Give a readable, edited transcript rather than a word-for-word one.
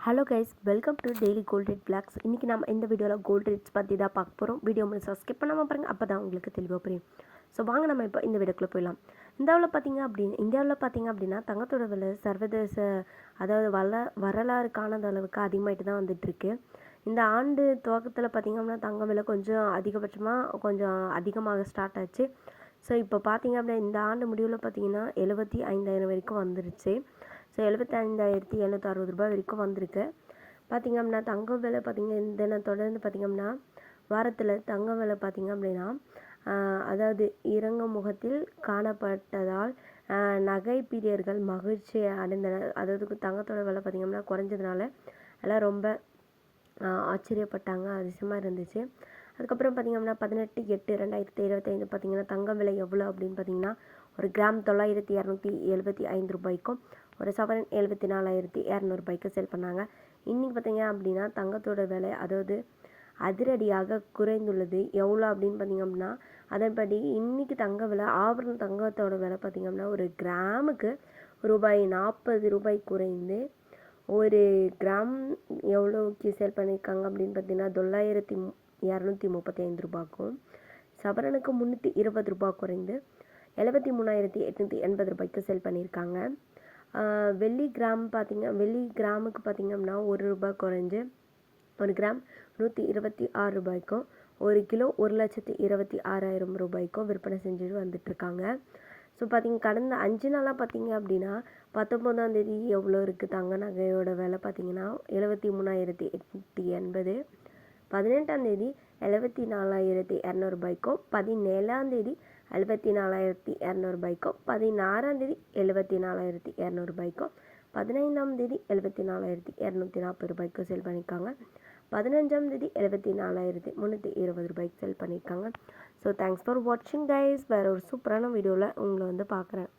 Hello guys, welcome to daily gold rate blogs. இன்றைக்கி நம்ம இந்த வீடியோவில் கோல்ட் ரேட்ஸ் பற்றி தான் பார்க்க போகிறோம். வீடியோ முழுசாக ஸ்கிப் பண்ணாமல் பாருங்கள், அப்போ தான் உங்களுக்கு தெளிவாக புரியும். ஸோ வாங்க நம்ம இப்போ இந்த வீடியோக்குள்ளே போயிடலாம். இந்தியாவில் பார்த்தீங்க அப்படின்னா தங்கத்தோட விலை சர்வதேச அதாவது வரலாறு காணாத அளவுக்கு அதிகமாகிட்டு தான் வந்துட்டுருக்கு. இந்த ஆண்டு துவக்கத்தில் பார்த்திங்க அப்படின்னா தங்க விலை கொஞ்சம் அதிகபட்சமாக கொஞ்சம் அதிகமாக ஸ்டார்ட் ஆச்சு. ஸோ இப்போ பார்த்திங்க அப்படின்னா இந்த ஆண்டு முடிவில் பார்த்திங்கன்னா 75,000 வரைக்கும் வந்துருச்சு. ஸோ 75,760 வரைக்கும் வந்திருக்கு. பார்த்திங்க அப்படின்னா தங்கம் விலை பார்த்திங்க இந்த தொடர்ந்து பார்த்திங்க அப்படின்னா வாரத்தில் தங்கம் விலை பார்த்திங்க அப்படின்னா அதாவது இறங்கும் முகத்தில் காணப்பட்டதால் நகை பிரியர்கள் மகிழ்ச்சி அடைந்தனர். அதாவது தங்கத்தோட விலை பார்த்திங்க அப்படின்னா குறைஞ்சதுனால எல்லாம் ரொம்ப ஆச்சரியப்பட்டாங்க, அதிசயமாக இருந்துச்சு. அதுக்கப்புறம் பார்த்திங்க அப்படின்னா 18/8/2025 பார்த்திங்கன்னா தங்கம் விலை எவ்வளோ அப்படின்னு பார்த்திங்கன்னா ஒரு கிராம் 9,275 ரூபாய்க்கும் ஒரு சவரன் 74,200 சேல் பண்ணாங்க. இன்றைக்கி பார்த்திங்க அப்படின்னா தங்கத்தோட விலை அதாவது அதிரடியாக குறைந்துள்ளது. எவ்வளோ அப்படின்னு பார்த்திங்க அப்படின்னா அதன்படி இன்றைக்கி தங்க விலை ஆபரண தங்கத்தோட விலை பார்த்திங்க அப்படின்னா ஒரு கிராமுக்கு ரூபாய் 40 குறைந்து ஒரு கிராம் எவ்வளோக்கு சேல் பண்ணியிருக்காங்க அப்படின்னு பார்த்தீங்கன்னா 9,235 ரூபாய்க்கும் சவரனுக்கு 320 ரூபாய் குறைந்து 73,880 சேல் பண்ணியிருக்காங்க. வெள்ளி கிராமுக்கு பார்த்திங்க அப்படின்னா 1 ரூபாய் குறைஞ்சு ஒரு கிராம் 126 ரூபாய்க்கும் ஒரு கிலோ 1,26,000 ரூபாய்க்கும் விற்பனை செஞ்சுட்டு வந்துட்டுருக்காங்க. ஸோ கடந்த 5 நாளாக பார்த்திங்க அப்படின்னா 19ஆம் தேதி எவ்வளோ இருக்குது தங்க நகையோட விலை பார்த்திங்கன்னா 73,880, 18ஆம் தேதி 74,200 ரூபாய்க்கும், 17ஆம் தேதி 74,200 ரூபாய்க்கும், 16ஆம் தேதி 74,200 ரூபாய்க்கும், 15ஆம் தேதி 74,240 ரூபாய்க்கும் சேல் பண்ணியிருக்காங்க. 15ஆம் தேதி 74,320 ரூபாய்க்கு சேல் பண்ணியிருக்காங்க. ஸோ தேங்க்ஸ் ஃபார் வாட்சிங் கைஸ். வேறு ஒரு சூப்பரான வீடியோவில் உங்களை பார்க்குறேன்.